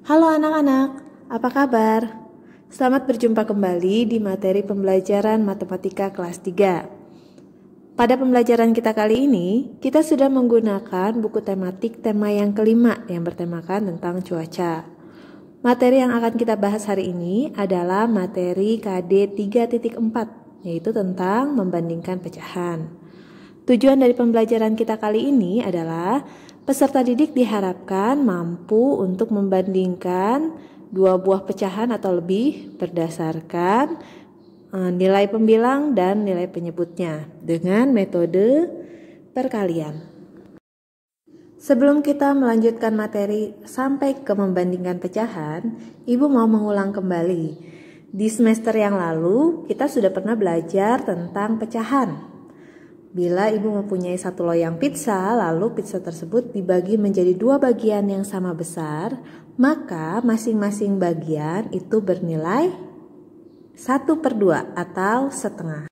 Halo anak-anak, apa kabar? Selamat berjumpa kembali di materi pembelajaran Matematika kelas 3. Pada pembelajaran kita kali ini, kita sudah menggunakan buku tematik tema yang kelima yang bertemakan tentang cuaca. Materi yang akan kita bahas hari ini adalah materi KD 3.4, yaitu tentang membandingkan pecahan. Tujuan dari pembelajaran kita kali ini adalah peserta didik diharapkan mampu untuk membandingkan dua buah pecahan atau lebih berdasarkan nilai pembilang dan nilai penyebutnya dengan metode perkalian. Sebelum kita melanjutkan materi sampai ke membandingkan pecahan, Ibu mau mengulang kembali. Di semester yang lalu kita sudah pernah belajar tentang pecahan. Bila Ibu mempunyai satu loyang pizza, lalu pizza tersebut dibagi menjadi dua bagian yang sama besar, maka masing-masing bagian itu bernilai 1/2 atau setengah.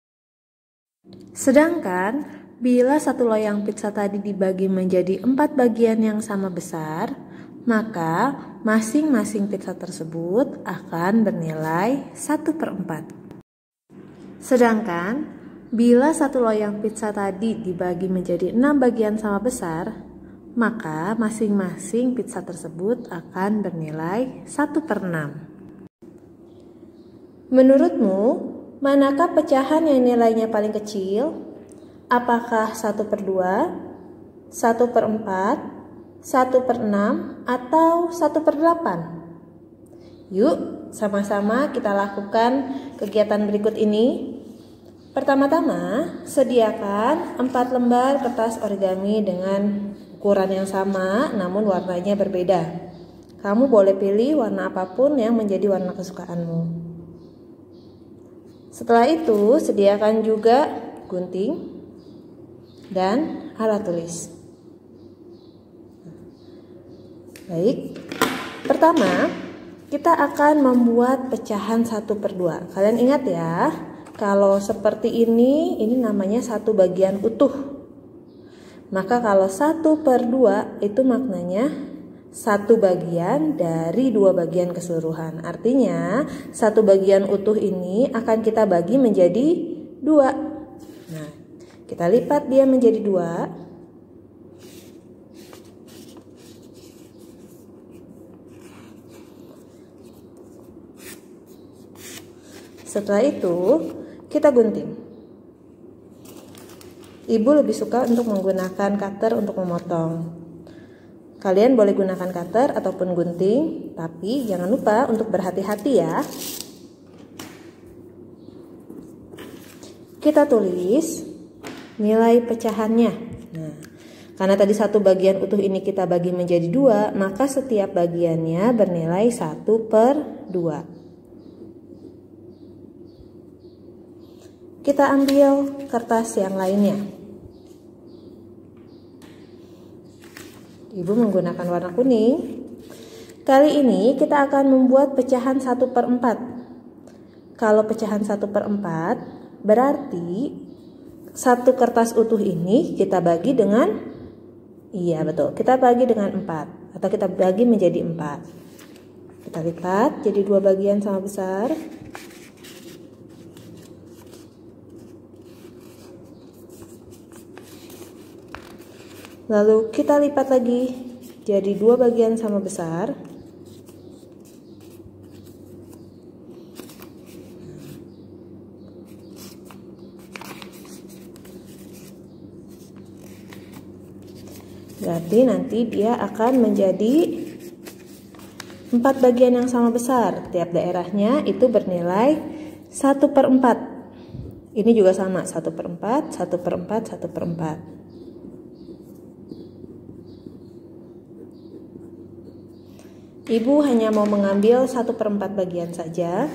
Sedangkan bila satu loyang pizza tadi dibagi menjadi 4 bagian yang sama besar, maka masing-masing pizza tersebut akan bernilai 1/4. Sedangkan bila satu loyang pizza tadi dibagi menjadi 6 bagian sama besar, maka masing-masing pizza tersebut akan bernilai 1/6. Menurutmu, manakah pecahan yang nilainya paling kecil? Apakah 1/2, 1/4, 1/6, atau 1/8? Yuk, sama-sama kita lakukan kegiatan berikut ini. Pertama-tama, sediakan 4 lembar kertas origami dengan ukuran yang sama namun warnanya berbeda. Kamu boleh pilih warna apapun yang menjadi warna kesukaanmu. Setelah itu, sediakan juga gunting dan alat tulis. Baik, pertama kita akan membuat pecahan 1/2. Kalian ingat ya, kalau seperti ini namanya satu bagian utuh. Maka kalau 1/2 itu maknanya satu bagian dari dua bagian keseluruhan. Artinya satu bagian utuh ini akan kita bagi menjadi 2. Nah, kita lipat dia menjadi 2. Setelah itu kita gunting. Ibu lebih suka untuk menggunakan cutter untuk memotong. Kalian boleh gunakan cutter ataupun gunting, tapi jangan lupa untuk berhati-hati ya. Kita tulis nilai pecahannya. Nah, karena tadi satu bagian utuh ini kita bagi menjadi 2, maka setiap bagiannya bernilai 1/2. Kita ambil kertas yang lainnya. Ibu menggunakan warna kuning. Kali ini kita akan membuat pecahan 1/4. Kalau pecahan 1/4 berarti satu kertas utuh ini kita bagi dengan, iya betul, kita bagi dengan 4 atau kita bagi menjadi 4. Kita lipat jadi dua bagian sama besar. Lalu kita lipat lagi jadi dua bagian sama besar. Berarti nanti dia akan menjadi 4 bagian yang sama besar. Tiap daerahnya itu bernilai 1/4. Ini juga sama, 1/4, 1/4, 1/4. Ibu hanya mau mengambil 1/4 bagian saja.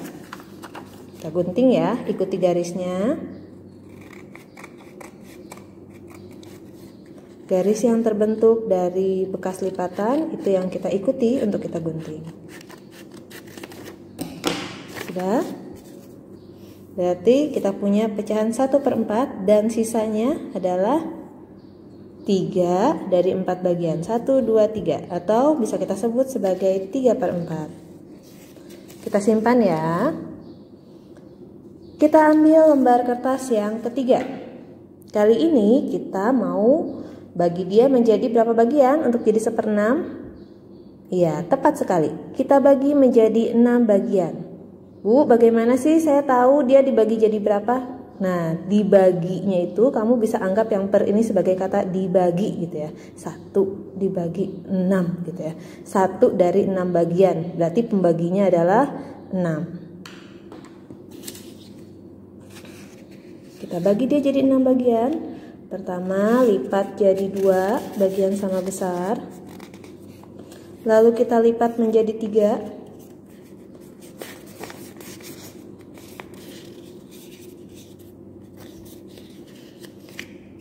Kita gunting ya, ikuti garisnya. Garis yang terbentuk dari bekas lipatan itu yang kita ikuti untuk kita gunting. Sudah? Berarti kita punya pecahan 1/4 dan sisanya adalah 3 dari 4 bagian. 1, 2, 3. Atau bisa kita sebut sebagai 3/4. Kita simpan ya. Kita ambil lembar kertas yang ketiga. Kali ini kita mau bagi dia menjadi berapa bagian untuk jadi 1/6? Iya, tepat sekali. Kita bagi menjadi 6 bagian. Bu, bagaimana sih saya tahu dia dibagi jadi berapa? Nah, dibaginya itu kamu bisa anggap yang per ini sebagai kata dibagi gitu ya. 1 dibagi 6 gitu ya. 1 dari 6 bagian. Berarti pembaginya adalah 6. Kita bagi dia jadi 6 bagian. Pertama, lipat jadi 2 bagian sama besar. Lalu kita lipat menjadi 3.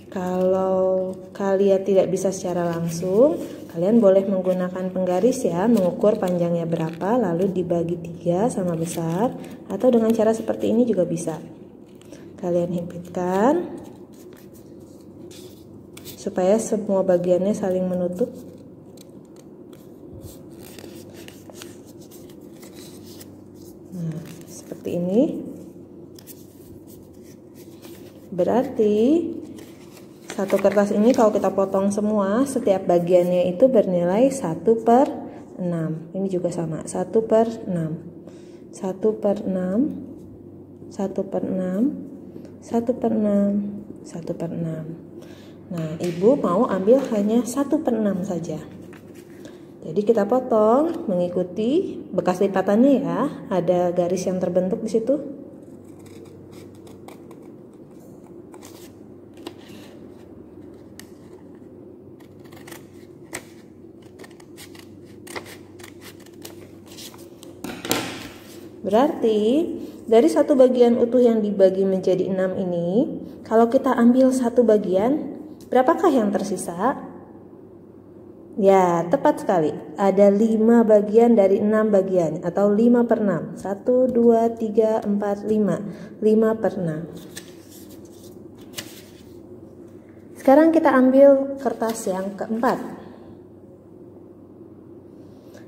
Kalau kalian tidak bisa secara langsung, kalian boleh menggunakan penggaris ya, mengukur panjangnya berapa, lalu dibagi 3 sama besar, atau dengan cara seperti ini juga bisa. Kalian himpitkan supaya semua bagiannya saling menutup. Nah, seperti ini. Berarti satu kertas ini kalau kita potong semua, setiap bagiannya itu bernilai 1/6. Ini juga sama, 1/6. 1/6, 1/6, 1/6, 1/6. Nah, Ibu mau ambil hanya 1/6 saja. Jadi kita potong mengikuti bekas lipatannya ya. Ada garis yang terbentuk di situ. Berarti dari satu bagian utuh yang dibagi menjadi 6 ini, kalau kita ambil satu bagian, berapakah yang tersisa? Ya, tepat sekali. Ada 5 bagian dari 6 bagian atau 5/6. 1, 2, 3, 4, 5. 5/6. Sekarang kita ambil kertas yang keempat.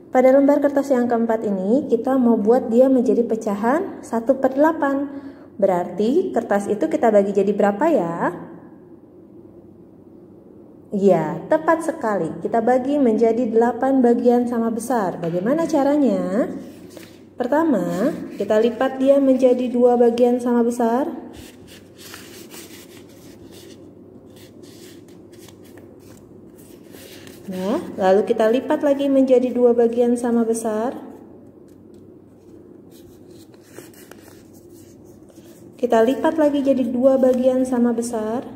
Pada lembar kertas yang keempat ini, kita mau buat dia menjadi pecahan 1/8. Berarti kertas itu kita bagi jadi berapa ya? Iya, tepat sekali. Kita bagi menjadi 8 bagian sama besar. Bagaimana caranya? Pertama, kita lipat dia menjadi 2 bagian sama besar. Nah, lalu kita lipat lagi menjadi 2 bagian sama besar. Kita lipat lagi jadi 2 bagian sama besar.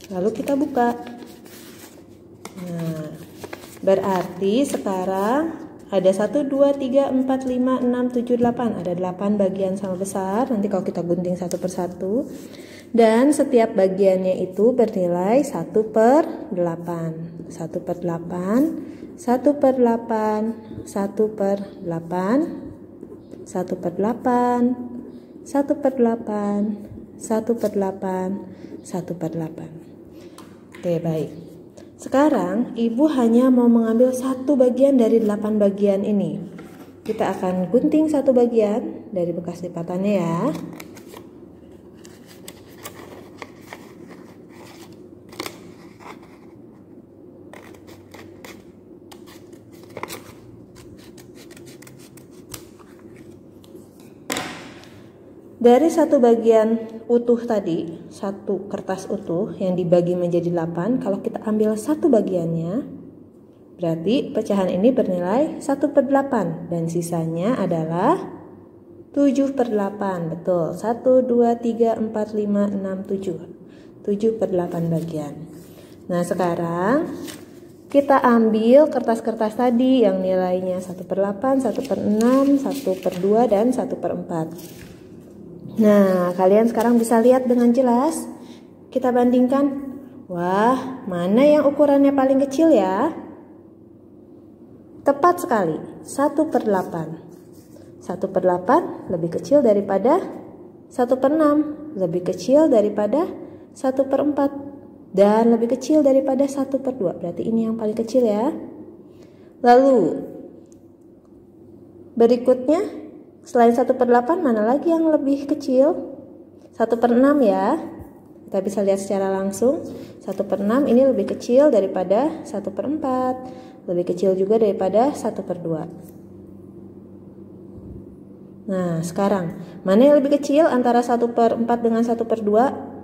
Lalu kita buka. Nah, berarti sekarang ada 1, 2, 3, 4, 5, 6, 7, 8. Ada 8 bagian sama besar. Nanti kalau kita gunting satu persatu. Dan setiap bagiannya itu bernilai 1/8. 1/8, 1/8, 1/8, 1/8, 1/8, 1/8, 1/8. Oke, baik. Sekarang Ibu hanya mau mengambil satu bagian dari 8 bagian ini. Kita akan gunting satu bagian dari bekas lipatannya ya. Dari satu bagian utuh tadi, satu kertas utuh yang dibagi menjadi 8, kalau kita ambil satu bagiannya, berarti pecahan ini bernilai 1/8 dan sisanya adalah 7/8. Betul, 1, 2, 3, 4, 5, 6, 7. 7/8 bagian. Nah, sekarang kita ambil kertas-kertas tadi yang nilainya 1/8, 1/6, 1/2, dan 1/4. Nah, kalian sekarang bisa lihat dengan jelas. Kita bandingkan. Wah, mana yang ukurannya paling kecil ya? Tepat sekali, 1/8. 1/8 lebih kecil daripada 1/6, lebih kecil daripada 1/4, dan lebih kecil daripada 1/2. Berarti ini yang paling kecil ya. Lalu berikutnya selain 1/8 mana lagi yang lebih kecil? 1/6 ya. Kita bisa lihat secara langsung 1/6 ini lebih kecil daripada 1/4, lebih kecil juga daripada 1/2. Nah sekarang mana yang lebih kecil antara 1/4 dengan 1/2?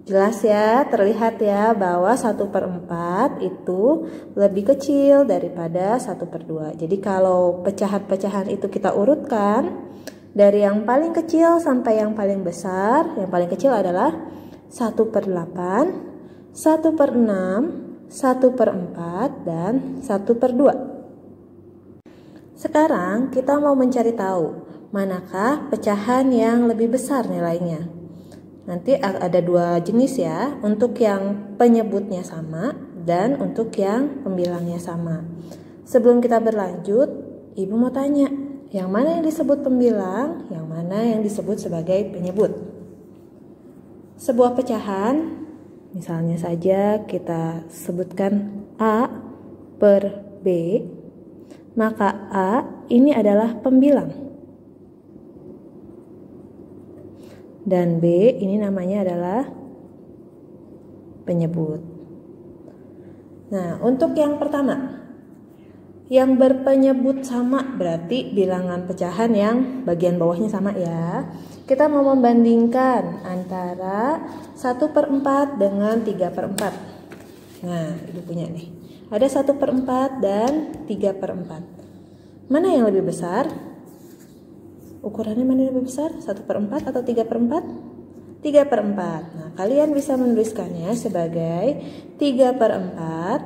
Jelas ya, terlihat ya bahwa 1/4 itu lebih kecil daripada 1/2. Jadi kalau pecahan-pecahan itu kita urutkan dari yang paling kecil sampai yang paling besar, yang paling kecil adalah 1/8, 1/6, 1/4, dan 1/2. Sekarang kita mau mencari tahu manakah pecahan yang lebih besar nilainya. Nanti ada dua jenis ya, untuk yang penyebutnya sama dan untuk yang pembilangnya sama. Sebelum kita berlanjut, Ibu mau tanya, yang mana yang disebut pembilang, yang mana yang disebut sebagai penyebut? Sebuah pecahan, misalnya saja kita sebutkan A per B, maka A ini adalah pembilang. Dan B ini namanya adalah penyebut. Nah, untuk yang pertama, yang berpenyebut sama berarti bilangan pecahan yang bagian bawahnya sama ya. Kita mau membandingkan antara 1/4 dengan 3/4. Nah, Ibu punya nih. Ada 1/4 dan 3/4. Mana yang lebih besar? Ukurannya mana yang lebih besar? 1/4 atau 3/4? 3/4. Nah, kalian bisa menuliskannya sebagai 3/4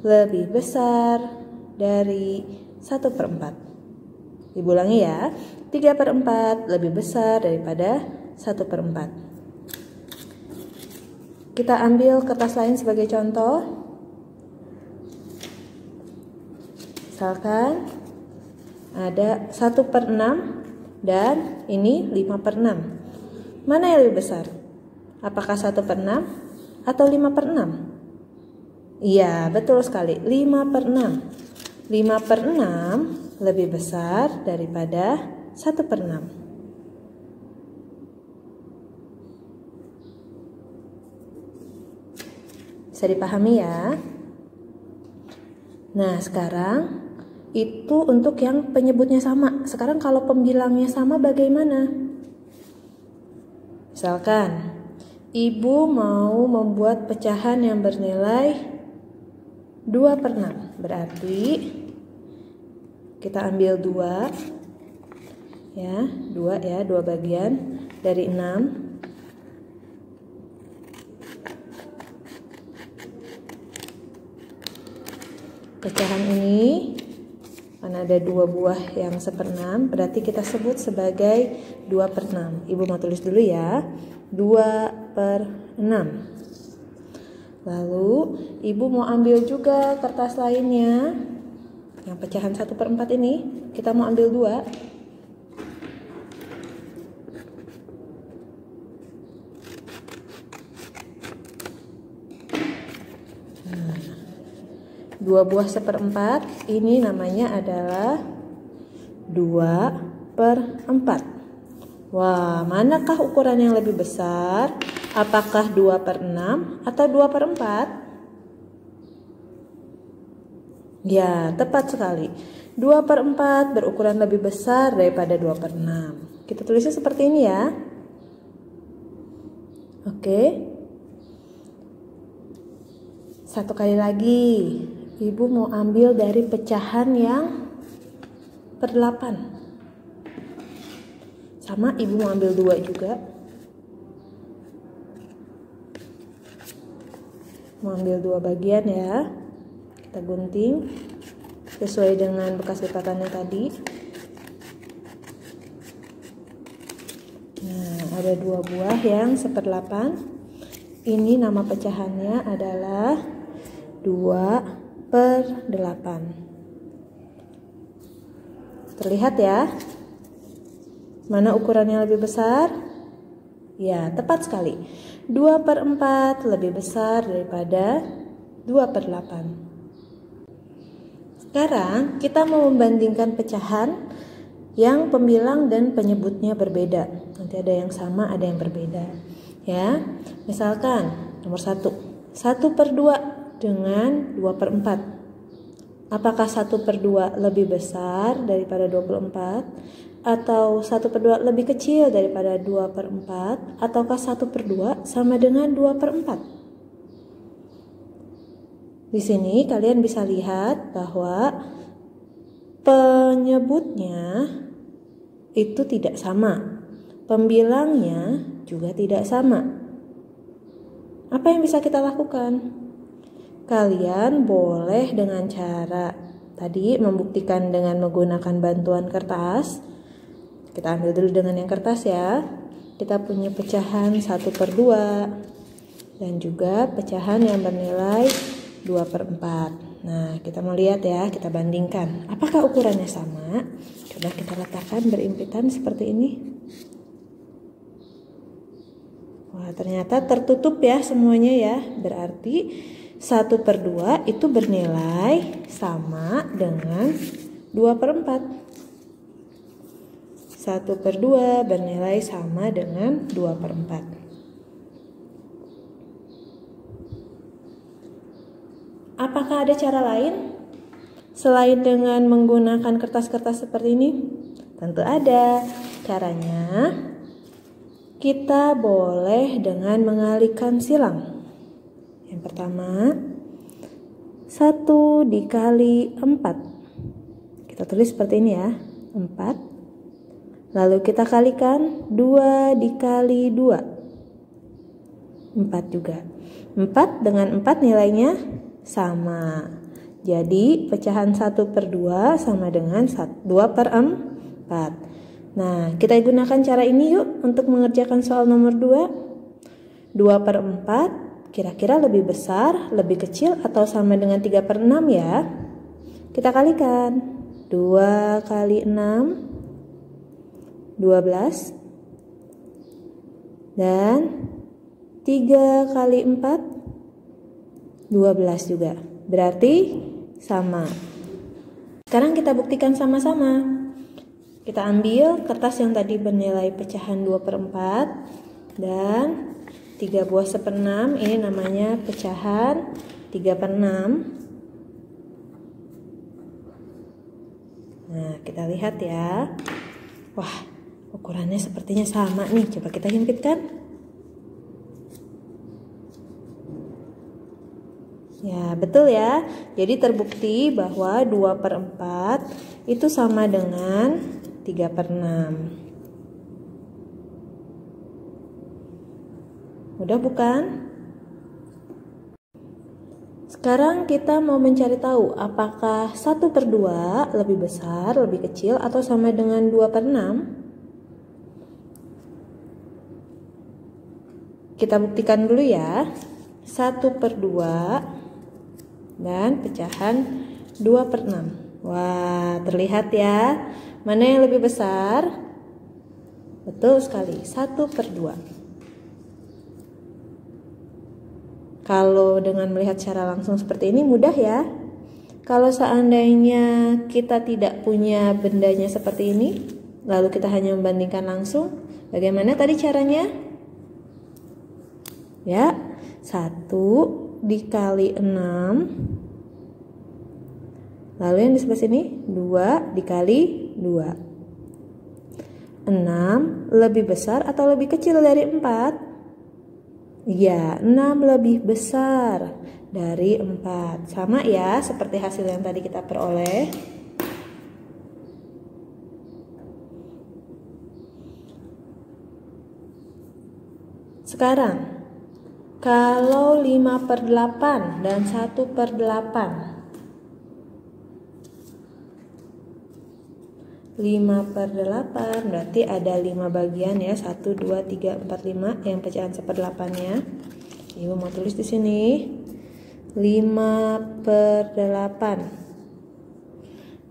lebih besar dari 1/4. Diulangi ya, 3/4 lebih besar daripada 1/4. Kita ambil kertas lain sebagai contoh. Misalkan ada 1/6 dan ini 5/6. Mana yang lebih besar? Apakah 1/6 atau 5/6? Iya, betul sekali, 5/6. 5/6 lebih besar daripada 1/6. Bisa dipahami ya? Nah, sekarang itu untuk yang penyebutnya sama. Sekarang kalau pembilangnya sama bagaimana? Misalkan Ibu mau membuat pecahan yang bernilai 2/6. Berarti kita ambil 2 ya, 2 bagian dari 6. Pecahan ini karena ada 2 buah yang 1/6, berarti kita sebut sebagai 2/6. Ibu mau tulis dulu ya, 2/6. Lalu Ibu mau ambil juga kertas lainnya, yang pecahan 1/4 ini, kita mau ambil 2. Dua buah 1/4 ini namanya adalah 2/4. Wah, manakah ukuran yang lebih besar? Apakah 2/6 atau 2/4? Ya, tepat sekali. 2/4 berukuran lebih besar daripada 2/6. Kita tulisnya seperti ini ya. Oke. Satu kali lagi. Ibu mau ambil dari pecahan yang per 8. Sama, Ibu mau ambil 2 juga. Mau ambil 2 bagian ya. Kita gunting sesuai dengan bekas lipatan yang tadi. Nah, ada 2 buah yang 1/8. Ini nama pecahannya adalah 2/8. Terlihat ya? Mana ukurannya lebih besar? Ya, tepat sekali. 2/4 lebih besar daripada 2/8. Sekarang kita mau membandingkan pecahan yang pembilang dan penyebutnya berbeda. Nanti ada yang sama, ada yang berbeda. Ya, misalkan nomor 1, 1/2 dengan 2/4. Apakah 1/2 lebih besar daripada 2/4? Atau 1/2 lebih kecil daripada 2/4? Ataukah 1/2 sama dengan 2/4? Di sini kalian bisa lihat bahwa penyebutnya itu tidak sama. Pembilangnya juga tidak sama. Apa yang bisa kita lakukan? Kalian boleh dengan cara tadi membuktikan dengan menggunakan bantuan kertas. Kita ambil dulu dengan yang kertas ya. Kita punya pecahan 1/2 dan juga pecahan yang bernilai 2/4. Nah, kita mau lihat ya, kita bandingkan. Apakah ukurannya sama? Coba kita letakkan berimpitan seperti ini. Wah, ternyata tertutup ya semuanya ya. Berarti 1/2 itu bernilai sama dengan 2/4. 1/2 bernilai sama dengan 2/4. Apakah ada cara lain selain dengan menggunakan kertas-kertas seperti ini? Tentu ada. Caranya kita boleh dengan mengalihkan silang. Yang pertama, 1 dikali 4. Kita tulis seperti ini ya, 4. Lalu kita kalikan 2 dikali 2. 4 juga. 4 dengan 4 nilainya sama. Jadi pecahan 1/2 sama dengan 2/4. Nah, kita gunakan cara ini yuk untuk mengerjakan soal nomor 2. 2/4 kira-kira lebih besar, lebih kecil, atau sama dengan 3/6 ya? Kita kalikan. 2 kali 6, 12. Dan 3 kali 4, 12 juga. Berarti sama. Sekarang kita buktikan sama-sama. Kita ambil kertas yang tadi bernilai pecahan 2/4 dan 3 buah 1/6, ini namanya pecahan 3/6. Nah, kita lihat ya. Wah, ukurannya sepertinya sama nih. Coba kita himpitkan. Ya, betul ya. Jadi terbukti bahwa 2/4 itu sama dengan 3/6. Mudah bukan? Sekarang kita mau mencari tahu apakah 1/2 lebih besar, lebih kecil, atau sama dengan 2/6. Kita buktikan dulu ya. 1/2 dan pecahan 2/6. Wah, terlihat ya. Mana yang lebih besar? Betul sekali, 1/2. Kalau dengan melihat secara langsung seperti ini mudah ya. Kalau seandainya kita tidak punya bendanya seperti ini, lalu kita hanya membandingkan langsung, bagaimana tadi caranya? Ya, 1 dikali 6. Lalu yang di sebelah sini 2 dikali 2. 6 lebih besar atau lebih kecil dari 4? Ya, 6 lebih besar dari 4. Sama ya, seperti hasil yang tadi kita peroleh. Sekarang, kalau 5/8 dan 1/8. 5/8 berarti ada 5 bagian ya, 1, 2, 3, 4, 5 yang pecahan 1/8-nya. Ibu mau tulis di sini 5/8.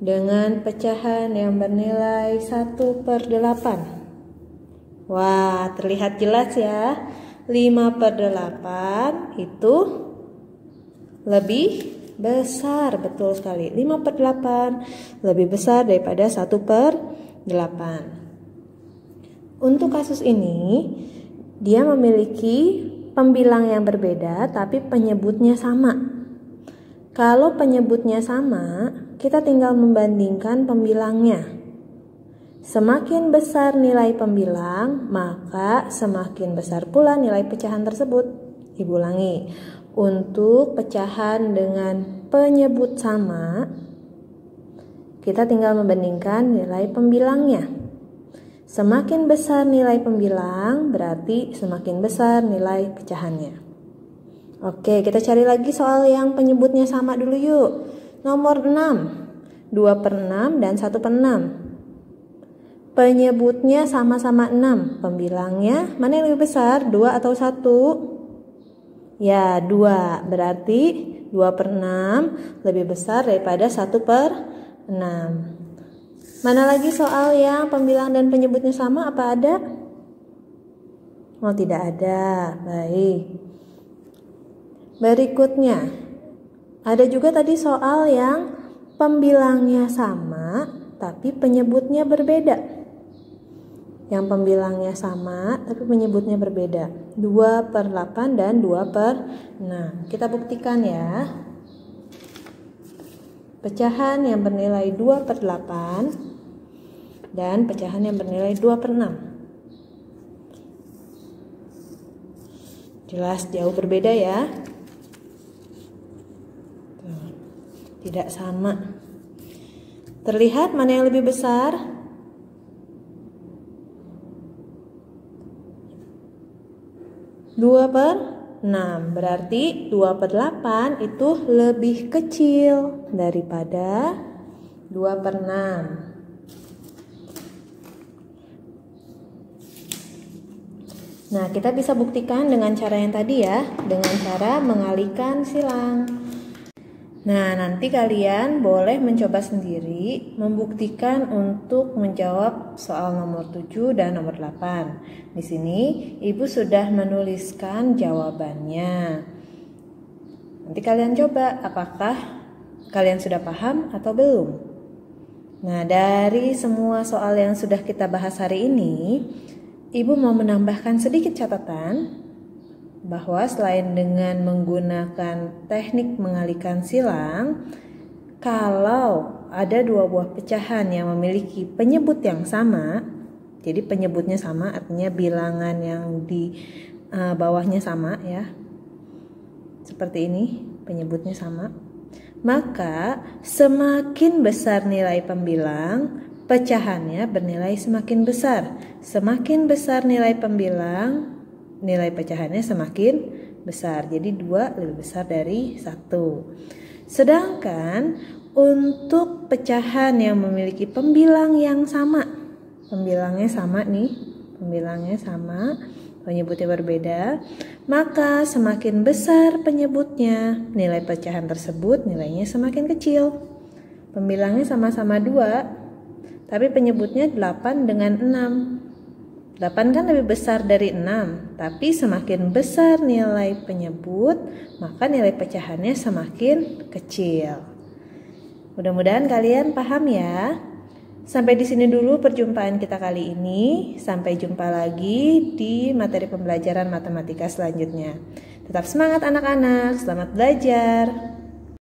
dengan pecahan yang bernilai 1/8. Wah, terlihat jelas ya. 5/8 itu lebih besar, betul sekali. 5/8 lebih besar daripada 1/8. Untuk kasus ini, dia memiliki pembilang yang berbeda tapi penyebutnya sama. Kalau penyebutnya sama, kita tinggal membandingkan pembilangnya. Semakin besar nilai pembilang, maka semakin besar pula nilai pecahan tersebut. Ibu ulangi, untuk pecahan dengan penyebut sama, kita tinggal membandingkan nilai pembilangnya. Semakin besar nilai pembilang, berarti semakin besar nilai pecahannya. Oke, kita cari lagi soal yang penyebutnya sama dulu yuk. Nomor 6, 2/6 dan 1/6. Penyebutnya sama-sama 6, pembilangnya mana yang lebih besar, 2 atau 1? Ya, 2, berarti 2/6 lebih besar daripada 1/6. Mana lagi soal yang pembilang dan penyebutnya sama, apa ada? Oh, tidak ada, baik. Berikutnya, ada juga tadi soal yang pembilangnya sama tapi penyebutnya berbeda. Yang pembilangnya sama tapi penyebutnya berbeda, 2/8 dan 2/6. Kita buktikan ya. Pecahan yang bernilai 2/8 dan pecahan yang bernilai 2/6. Jelas jauh berbeda ya. Tidak sama. Terlihat mana yang lebih besar? 2/6, berarti 2/8 itu lebih kecil daripada 2/6. Nah, kita bisa buktikan dengan cara yang tadi ya, dengan cara mengalihkan silang. Nah, nanti kalian boleh mencoba sendiri membuktikan untuk menjawab soal nomor 7 dan nomor 8. Di sini Ibu sudah menuliskan jawabannya. Nanti kalian coba apakah kalian sudah paham atau belum. Nah, dari semua soal yang sudah kita bahas hari ini, Ibu mau menambahkan sedikit catatan bahwa selain dengan menggunakan teknik mengalihkan silang, kalau ada dua buah pecahan yang memiliki penyebut yang sama, jadi penyebutnya sama artinya bilangan yang di bawahnya sama ya, seperti ini penyebutnya sama, maka semakin besar nilai pembilang, pecahannya bernilai semakin besar. Semakin besar nilai pembilang, nilai pecahannya semakin besar. Jadi 2 lebih besar dari 1. Sedangkan untuk pecahan yang memiliki pembilang yang sama, pembilangnya sama nih, pembilangnya sama, penyebutnya berbeda, maka semakin besar penyebutnya, nilai pecahan tersebut nilainya semakin kecil. Pembilangnya sama-sama 2, tapi penyebutnya 8 dengan 6. 8 kan lebih besar dari 6, tapi semakin besar nilai penyebut, maka nilai pecahannya semakin kecil. Mudah-mudahan kalian paham ya. Sampai di sini dulu perjumpaan kita kali ini. Sampai jumpa lagi di materi pembelajaran matematika selanjutnya. Tetap semangat anak-anak, selamat belajar.